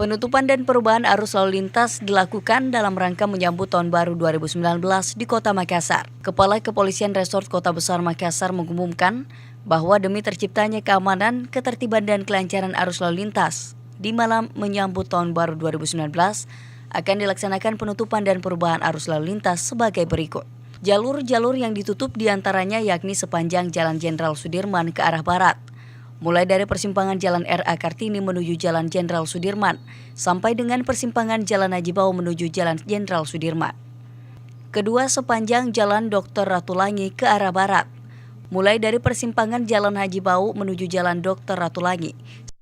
Penutupan dan perubahan arus lalu lintas dilakukan dalam rangka menyambut Tahun Baru 2019 di Kota Makassar. Kepala Kepolisian Resort Kota Besar Makassar mengumumkan bahwa demi terciptanya keamanan, ketertiban dan kelancaran arus lalu lintas di malam menyambut Tahun Baru 2019 akan dilaksanakan penutupan dan perubahan arus lalu lintas sebagai berikut. Jalur-jalur yang ditutup diantaranya yakni sepanjang Jalan Jenderal Sudirman ke arah barat, mulai dari persimpangan Jalan R.A. Kartini menuju Jalan Jenderal Sudirman, sampai dengan persimpangan Jalan Haji Bau menuju Jalan Jenderal Sudirman. Kedua, sepanjang Jalan Dr. Ratulangi ke arah barat, mulai dari persimpangan Jalan Haji Bau menuju Jalan Dr. Ratulangi,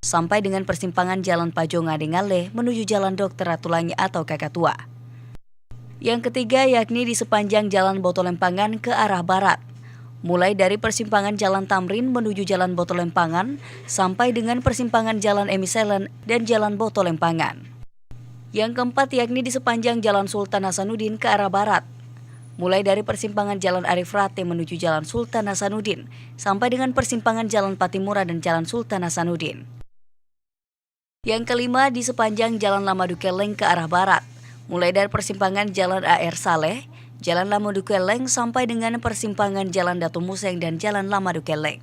sampai dengan persimpangan Jalan Pajonga Dengale menuju Jalan Dr. Ratulangi atau Kakatua. Yang ketiga yakni di sepanjang Jalan Botolempangan ke arah barat, mulai dari persimpangan Jalan Tamrin menuju Jalan Botolempangan sampai dengan persimpangan Jalan Emiselen dan Jalan Botolempangan. Yang keempat yakni di sepanjang Jalan Sultan Hasanuddin ke arah barat, mulai dari persimpangan Jalan Arif Rate menuju Jalan Sultan Hasanuddin sampai dengan persimpangan Jalan Patimura dan Jalan Sultan Hasanuddin. Yang kelima di sepanjang Jalan Lamadukeleng ke arah barat, mulai dari persimpangan Jalan A.R. Saleh, Jalan Lamadukeleng sampai dengan persimpangan Jalan Datu Museng dan Jalan Lamadukeleng.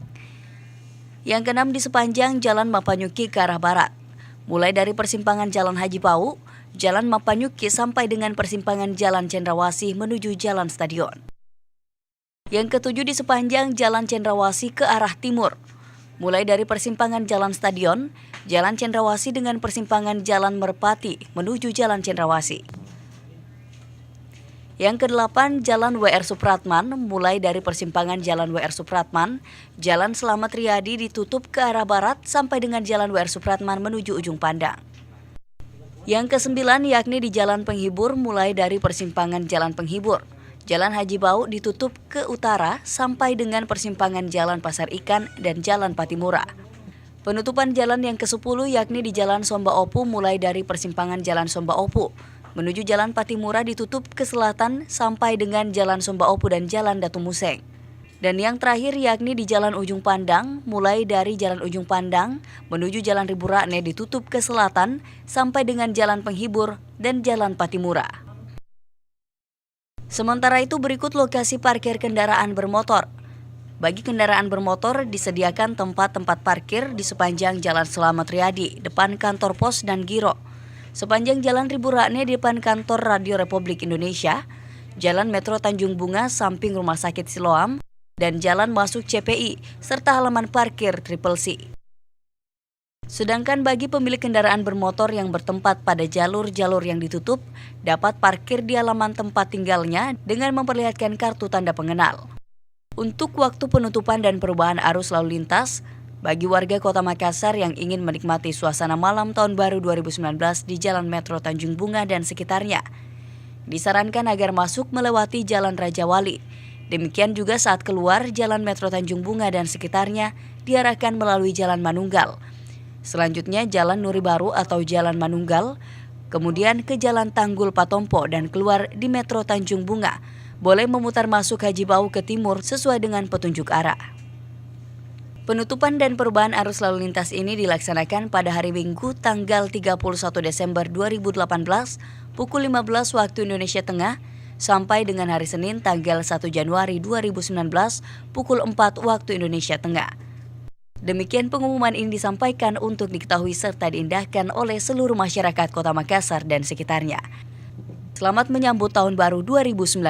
Yang keenam di sepanjang Jalan Mapanyuki ke arah barat, mulai dari persimpangan Jalan Haji Bau, Jalan Mapanyuki sampai dengan persimpangan Jalan Cendrawasih menuju Jalan Stadion. Yang ketujuh di sepanjang Jalan Cendrawasih ke arah timur, mulai dari persimpangan Jalan Stadion, Jalan Cendrawasih dengan persimpangan Jalan Merpati menuju Jalan Cendrawasih. Yang kedelapan, Jalan W.R. Supratman, mulai dari persimpangan Jalan W.R. Supratman, Jalan Selamat Riyadi ditutup ke arah barat sampai dengan Jalan W.R. Supratman menuju Ujung Pandang. Yang kesembilan yakni di Jalan Penghibur, mulai dari persimpangan Jalan Penghibur, Jalan Haji Bau ditutup ke utara sampai dengan persimpangan Jalan Pasar Ikan dan Jalan Patimura. Penutupan jalan yang ke-10 yakni di Jalan Somba Opu, mulai dari persimpangan Jalan Somba Opu menuju Jalan Patimura ditutup ke selatan sampai dengan Jalan Somba Opu dan Jalan Datu Museng. Dan yang terakhir yakni di Jalan Ujung Pandang, mulai dari Jalan Ujung Pandang menuju Jalan Ribu Rakne ditutup ke selatan sampai dengan Jalan Penghibur dan Jalan Patimura. Sementara itu berikut lokasi parkir kendaraan bermotor. Bagi kendaraan bermotor disediakan tempat-tempat parkir di sepanjang Jalan Selamat Riyadi, depan kantor pos dan giro, sepanjang Jalan Ribu Rakne di depan kantor Radio Republik Indonesia, Jalan Metro Tanjung Bunga samping Rumah Sakit Siloam, dan jalan masuk CPI, serta halaman parkir Triple C. Sedangkan bagi pemilik kendaraan bermotor yang bertempat pada jalur-jalur yang ditutup, dapat parkir di halaman tempat tinggalnya dengan memperlihatkan kartu tanda pengenal. Untuk waktu penutupan dan perubahan arus lalu lintas, bagi warga Kota Makassar yang ingin menikmati suasana malam Tahun Baru 2019 di Jalan Metro Tanjung Bunga dan sekitarnya, disarankan agar masuk melewati Jalan Raja Wali. Demikian juga saat keluar Jalan Metro Tanjung Bunga dan sekitarnya diarahkan melalui Jalan Manunggal. Selanjutnya Jalan Nuri Baru atau Jalan Manunggal, kemudian ke Jalan Tanggul Patompo dan keluar di Metro Tanjung Bunga. Boleh memutar masuk Haji Bau ke timur sesuai dengan petunjuk arah. Penutupan dan perubahan arus lalu lintas ini dilaksanakan pada hari Minggu tanggal 31 Desember 2018 pukul 15 waktu Indonesia Tengah sampai dengan hari Senin tanggal 1 Januari 2019 pukul 4 waktu Indonesia Tengah. Demikian pengumuman ini disampaikan untuk diketahui serta diindahkan oleh seluruh masyarakat Kota Makassar dan sekitarnya. Selamat menyambut Tahun Baru 2019.